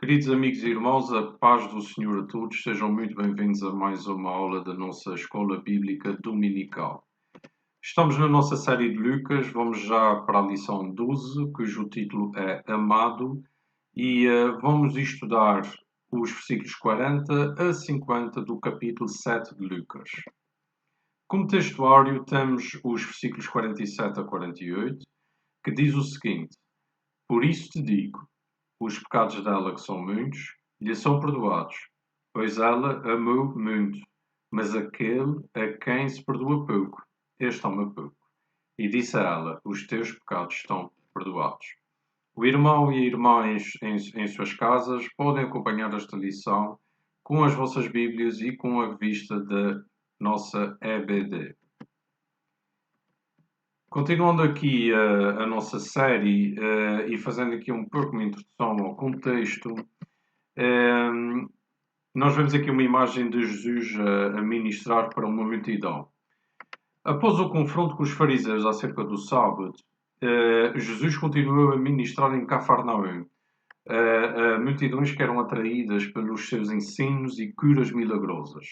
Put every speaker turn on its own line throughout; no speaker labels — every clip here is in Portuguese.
Queridos amigos e irmãos, a paz do Senhor a todos, sejam muito bem-vindos a mais uma aula da nossa Escola Bíblica Dominical. Estamos na nossa série de Lucas, vamos já para a lição 12, cujo título é Amado, e vamos estudar os versículos 40 a 50 do capítulo 7 de Lucas. Como textuário, temos os versículos 47 a 48, que diz o seguinte: Por isso te digo, os pecados dela, que são muitos, lhe são perdoados, pois ela amou muito. Mas aquele a quem se perdoa pouco, este ama pouco. E disse a ela: Os teus pecados estão perdoados. O irmão e a irmã em suas casas podem acompanhar esta lição com as vossas Bíblias e com a revista da nossa EBD. Continuando aqui a nossa série e fazendo aqui um pouco uma introdução ao contexto, nós vemos aqui uma imagem de Jesus a ministrar para uma multidão. Após o confronto com os fariseus acerca do sábado, Jesus continuou a ministrar em Cafarnaum a multidões que eram atraídas pelos seus ensinos e curas milagrosas.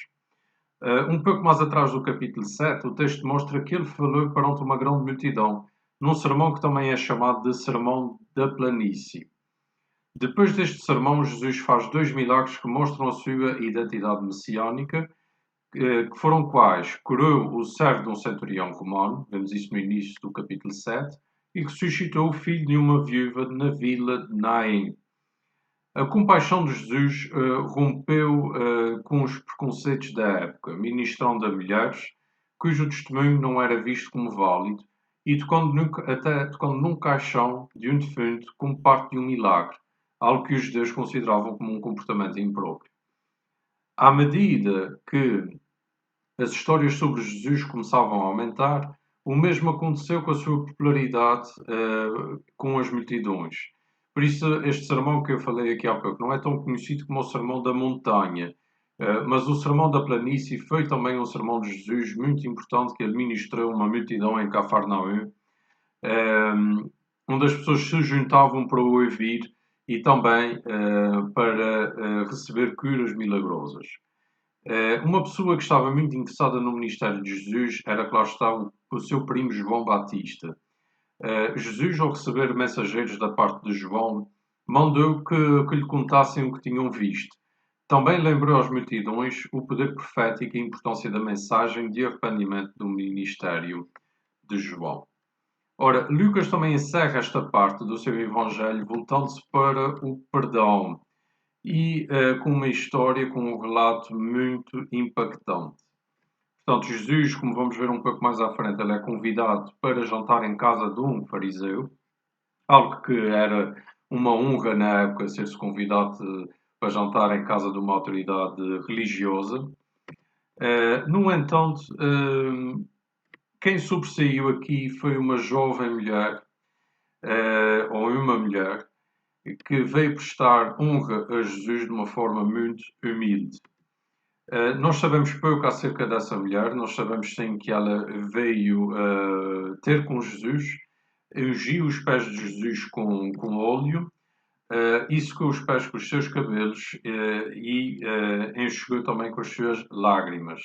Um pouco mais atrás do capítulo 7, o texto mostra que ele falou perante uma grande multidão, num sermão que também é chamado de Sermão da Planície. Depois deste sermão, Jesus faz dois milagres que mostram a sua identidade messiânica, que foram quais? Curou o servo de um centurião romano, vemos isso no início do capítulo 7, e ressuscitou o filho de uma viúva na vila de Naim. A compaixão de Jesus rompeu com os preconceitos da época, ministrando a mulheres cujo testemunho não era visto como válido e até tocando num caixão de um defunto como parte de um milagre, algo que os judeus consideravam como um comportamento impróprio. À medida que as histórias sobre Jesus começavam a aumentar, o mesmo aconteceu com a sua popularidade com as multidões. Por isso, este sermão que eu falei aqui há pouco não é tão conhecido como o Sermão da Montanha, mas o Sermão da Planície foi também um sermão de Jesus muito importante que ele ministrou a uma multidão em Cafarnaum, onde as pessoas se juntavam para o ouvir e também para receber curas milagrosas. Uma pessoa que estava muito interessada no ministério de Jesus era, claro está, o seu primo João Batista. Jesus, ao receber mensageiros da parte de João, mandou que lhe contassem o que tinham visto. Também lembrou às multidões o poder profético e a importância da mensagem de arrependimento do ministério de João. Ora, Lucas também encerra esta parte do seu evangelho voltando-se para o perdão e com uma história, com um relato muito impactante. Portanto, Jesus, como vamos ver um pouco mais à frente, ele é convidado para jantar em casa de um fariseu, algo que era uma honra na época ser-se convidado para jantar em casa de uma autoridade religiosa. No entanto, quem sobressaiu aqui foi uma jovem mulher, ou uma mulher, que veio prestar honra a Jesus de uma forma muito humilde. Nós sabemos pouco acerca dessa mulher, nós sabemos sim que ela veio ter com Jesus, ungiu os pés de Jesus com óleo, e secou os pés com os seus cabelos e enxugou também com as suas lágrimas.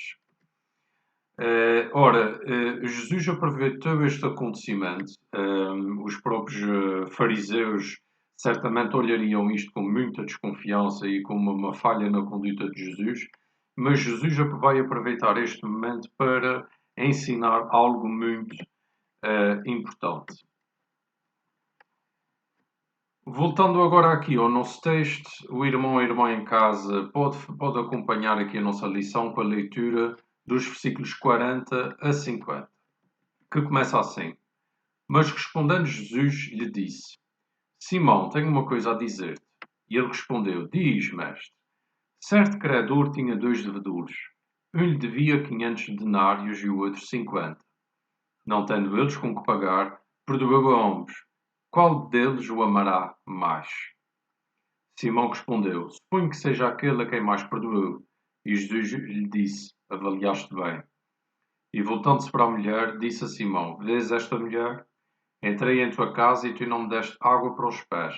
Jesus aproveitou este acontecimento. Os próprios fariseus certamente olhariam isto com muita desconfiança e como uma falha na conduta de Jesus, mas Jesus vai aproveitar este momento para ensinar algo muito importante. Voltando agora aqui ao nosso texto, o irmão ou a irmã em casa pode acompanhar aqui a nossa lição com a leitura dos versículos 40 a 50, que começa assim. Mas respondendo Jesus lhe disse: Simão, tenho uma coisa a dizer-te. E ele respondeu: Diz, mestre. Certo credor tinha 2 devedores. Um lhe devia 500 denários e o outro 50. Não tendo eles com que pagar, perdoou a ambos. Qual deles o amará mais? Simão respondeu: Suponho que seja aquele a quem mais perdoou. E Jesus lhe disse: Avaliaste bem. E voltando-se para a mulher, disse a Simão: Vês esta mulher? Entrei em tua casa e tu não me deste água para os pés,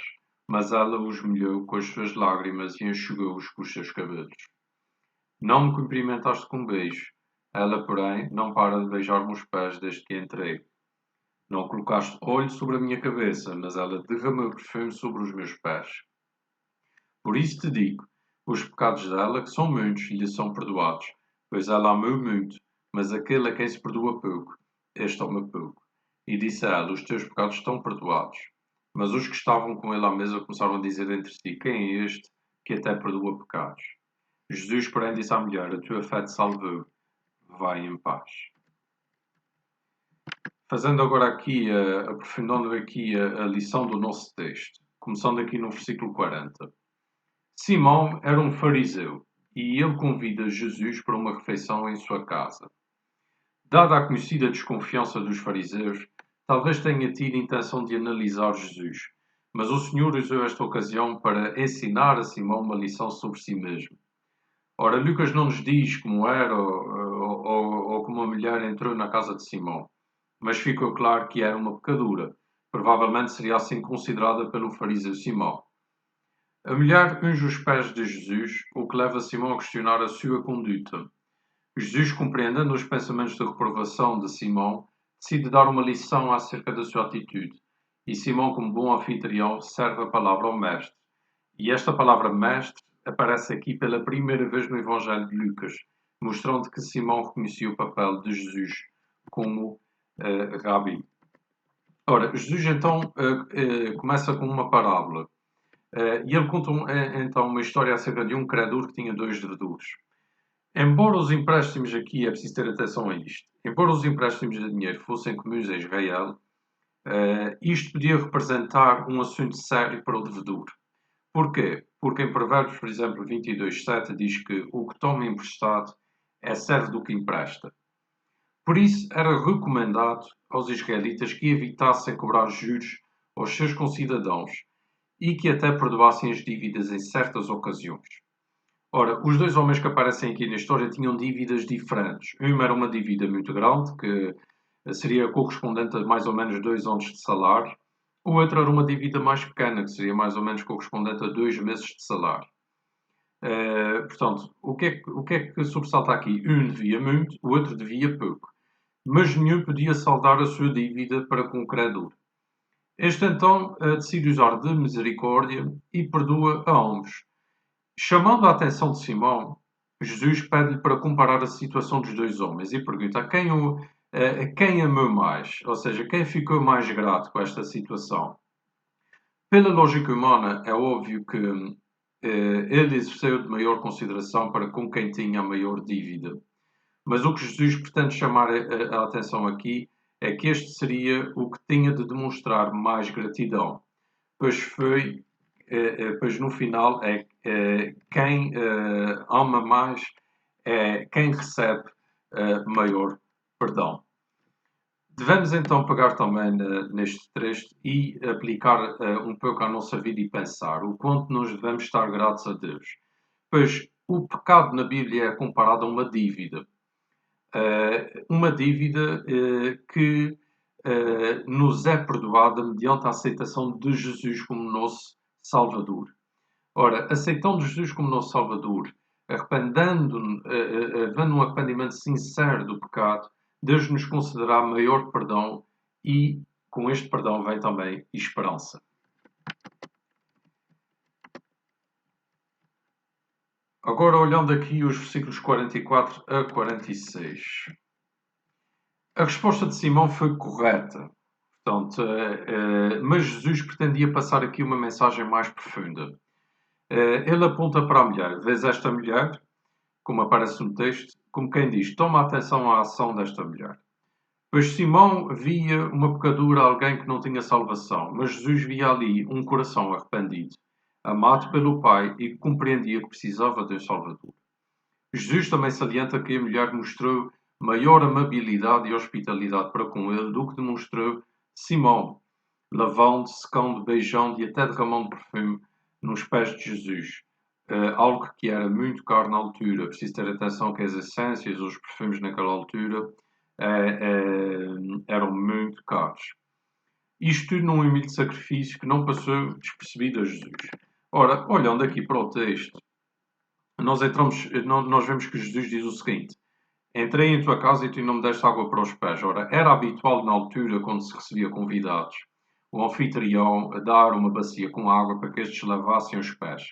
mas ela os molhou com as suas lágrimas e enxugou-os com os seus cabelos. Não me cumprimentaste com um beijo. Ela, porém, não para de beijar-me os pés desde que entrei. Não colocaste óleo sobre a minha cabeça, mas ela derramou perfume sobre os meus pés. Por isso te digo, os pecados dela, que são muitos, lhe são perdoados, pois ela amou muito, mas aquele a quem se perdoa pouco, este ama pouco. E disse a ela, os teus pecados estão perdoados. Mas os que estavam com ele à mesa começaram a dizer entre si, quem é este que até perdoa pecados? Jesus, porém, disse à mulher, a tua fé te salvou, vai em paz. Fazendo agora aqui, aprofundando aqui a lição do nosso texto, começando aqui no versículo 40. Simão era um fariseu e ele convida Jesus para uma refeição em sua casa. Dada a conhecida desconfiança dos fariseus, talvez tenha tido intenção de analisar Jesus, mas o Senhor usou esta ocasião para ensinar a Simão uma lição sobre si mesmo. Ora, Lucas não nos diz como era ou como a mulher entrou na casa de Simão, mas ficou claro que era uma pecadora. Provavelmente seria assim considerada pelo fariseu Simão. A mulher unge os pés de Jesus, o que leva Simão a questionar a sua conduta. Jesus, compreendendo os pensamentos de reprovação de Simão, decide dar uma lição acerca da sua atitude. E Simão, como bom anfitrião, serve a palavra ao Mestre. E esta palavra Mestre aparece aqui pela primeira vez no Evangelho de Lucas, mostrando que Simão reconhecia o papel de Jesus como Rabi. Ora, Jesus então começa com uma parábola. E ele conta então uma história acerca de um credor que tinha dois devedores. Embora os empréstimos aqui, é preciso ter atenção a isto, embora os empréstimos de dinheiro fossem comuns a Israel, isto podia representar um assunto sério para o devedor. Porquê? Porque em Provérbios, por exemplo, 22:7 diz que o que toma emprestado é servo do que empresta. Por isso, era recomendado aos israelitas que evitassem cobrar juros aos seus concidadãos e que até perdoassem as dívidas em certas ocasiões. Ora, os dois homens que aparecem aqui na história tinham dívidas diferentes. Uma era uma dívida muito grande, que seria correspondente a mais ou menos 2 anos de salário. O outro era uma dívida mais pequena, que seria mais ou menos correspondente a 2 meses de salário. Portanto, o que é que sobressalta aqui? Um devia muito, o outro devia pouco. Mas nenhum podia saldar a sua dívida para com o credor. Este então decide usar de misericórdia e perdoa a ambos. Chamando a atenção de Simão, Jesus pede-lhe para comparar a situação dos dois homens e pergunta quem amou mais, ou seja, quem ficou mais grato com esta situação. Pela lógica humana, é óbvio que ele exerceu de maior consideração para com quem tinha a maior dívida. Mas o que Jesus pretende chamar a atenção aqui é que este seria o que tinha de demonstrar mais gratidão, pois no final quem ama mais é quem recebe maior perdão. Devemos então pegar também neste trecho e aplicar um pouco à nossa vida e pensar o quanto nós devemos estar gratos a Deus. Pois o pecado na Bíblia é comparado a uma dívida. Uma dívida que nos é perdoada mediante a aceitação de Jesus como nosso Salvador. Ora, aceitando Jesus como nosso Salvador, havendo um arrependimento sincero do pecado, Deus nos concederá maior perdão e com este perdão vem também esperança. Agora, olhando aqui os versículos 44 a 46. A resposta de Simão foi correta. Portanto, mas Jesus pretendia passar aqui uma mensagem mais profunda. Ele aponta para a mulher. Vês esta mulher, como aparece no texto, como quem diz, toma atenção à ação desta mulher. Pois Simão via uma pecadora, alguém que não tinha salvação, mas Jesus via ali um coração arrependido, amado pelo Pai e que compreendia que precisava de um Salvador. Jesus também salienta que a mulher mostrou maior amabilidade e hospitalidade para com ele do que demonstrou Simão, lavando, secando, beijando e até derramando perfume nos pés de Jesus. Algo que era muito caro na altura. Preciso ter atenção que as essências, os perfumes naquela altura eram muito caros. Isto tudo num humilde sacrifício que não passou despercebido a Jesus. Ora, olhando aqui para o texto, nós vemos que Jesus diz o seguinte: Entrei em tua casa e tu não me deste água para os pés. Ora, era habitual na altura, quando se recebia convidados, o anfitrião a dar uma bacia com água para que estes lavassem os pés.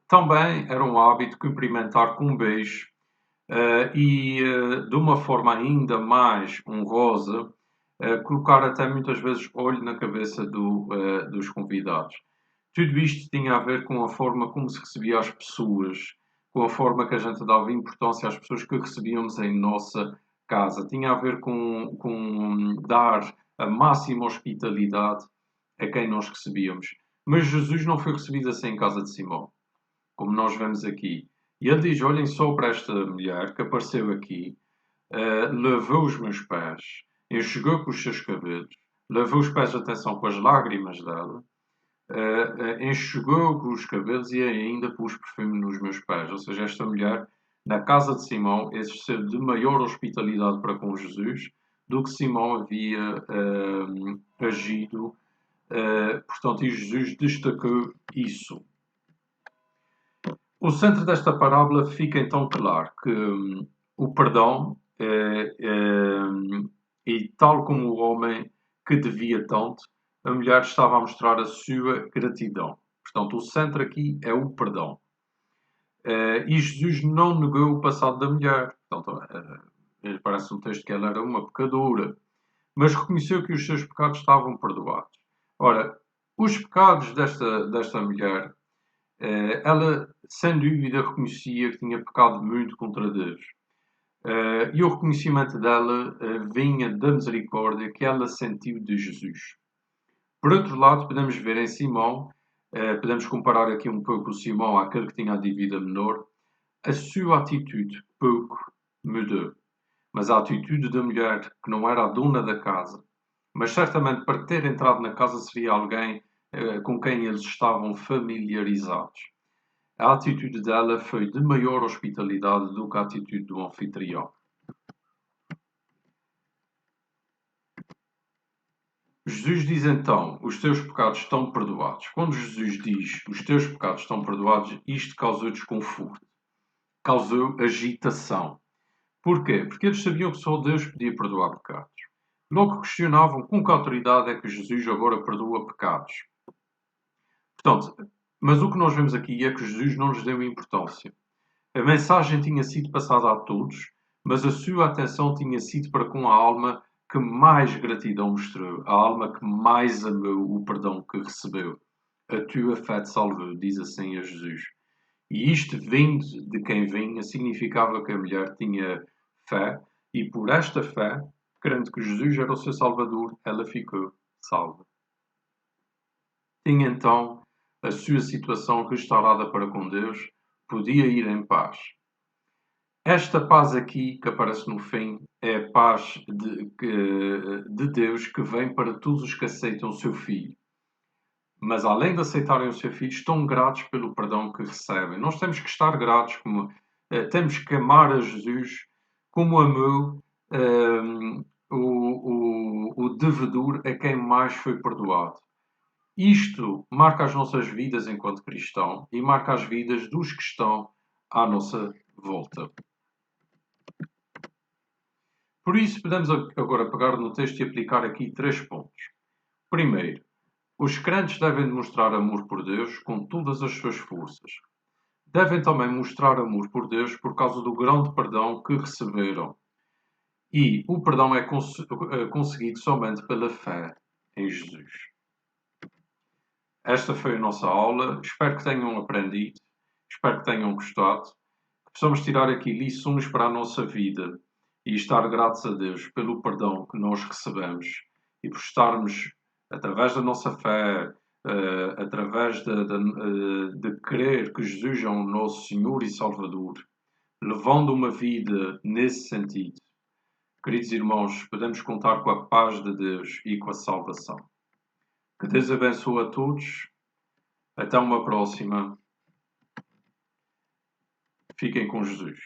Também era um hábito cumprimentar com um beijo de uma forma ainda mais honrosa, colocar até muitas vezes olho na cabeça dos convidados. Tudo isto tinha a ver com a forma como se recebia as pessoas, com a forma que a gente dava importância às pessoas que recebíamos em nossa casa. Tinha a ver com dar a máxima hospitalidade a quem nós recebíamos. Mas Jesus não foi recebido assim em casa de Simão, como nós vemos aqui. E ele diz: olhem só para esta mulher que apareceu aqui, lavou os meus pés, enxugou com os seus cabelos, lavou os pés, atenção, com as lágrimas dela, enxugou com os cabelos e ainda pus perfume nos meus pés. Ou seja, esta mulher, na casa de Simão, exerceu de maior hospitalidade para com Jesus do que Simão havia agido. Portanto, e Jesus destacou isso. O centro desta parábola fica então claro que o perdão, e tal como o homem que devia tanto, a mulher estava a mostrar a sua gratidão. Portanto, o centro aqui é o perdão. E Jesus não negou o passado da mulher. Portanto, parece um texto que ela era uma pecadora, mas reconheceu que os seus pecados estavam perdoados. Ora, os pecados desta mulher, ela, sem dúvida, reconhecia que tinha pecado muito contra Deus. E o reconhecimento dela vinha da misericórdia que ela sentiu de Jesus. Por outro lado, podemos ver em Simão, podemos comparar aqui um pouco o Simão àquele que tinha a dívida menor, a sua atitude pouco mudou. Mas a atitude da mulher, que não era a dona da casa, mas certamente para ter entrado na casa seria alguém com quem eles estavam familiarizados. A atitude dela foi de maior hospitalidade do que a atitude do anfitrião. Jesus diz então: os teus pecados estão perdoados. Quando Jesus diz: os teus pecados estão perdoados, isto causou desconforto, causou agitação. Porquê? Porque eles sabiam que só Deus podia perdoar pecados. Logo questionavam com que autoridade é que Jesus agora perdoa pecados. Portanto, mas o que nós vemos aqui é que Jesus não lhes deu importância. A mensagem tinha sido passada a todos, mas a sua atenção tinha sido para com a alma que mais gratidão mostrou, a alma que mais amou o perdão que recebeu. A tua fé te salvou, diz assim a Jesus. E isto, vindo de quem vinha, significava que a mulher tinha fé, e por esta fé, crendo que Jesus era o seu Salvador, ela ficou salva. Tinha então a sua situação restaurada para com Deus, podia ir em paz. Esta paz aqui, que aparece no fim, é a paz de Deus que vem para todos os que aceitam o seu Filho. Mas além de aceitarem o seu Filho, estão gratos pelo perdão que recebem. Nós temos que estar gratos, temos que amar a Jesus como amou o devedor a quem mais foi perdoado. Isto marca as nossas vidas enquanto cristão e marca as vidas dos que estão à nossa volta. Por isso, podemos agora pegar no texto e aplicar aqui 3 pontos. Primeiro, os crentes devem demonstrar amor por Deus com todas as suas forças. Devem também mostrar amor por Deus por causa do grande perdão que receberam. E o perdão é conseguido somente pela fé em Jesus. Esta foi a nossa aula. Espero que tenham aprendido. Espero que tenham gostado. Que possamos tirar aqui lições para a nossa vida e estar gratos a Deus pelo perdão que nós recebemos e por estarmos, através da nossa fé, através de crer que Jesus é o nosso Senhor e Salvador, levando uma vida nesse sentido. Queridos irmãos, podemos contar com a paz de Deus e com a salvação. Que Deus abençoe a todos. Até uma próxima. Fiquem com Jesus.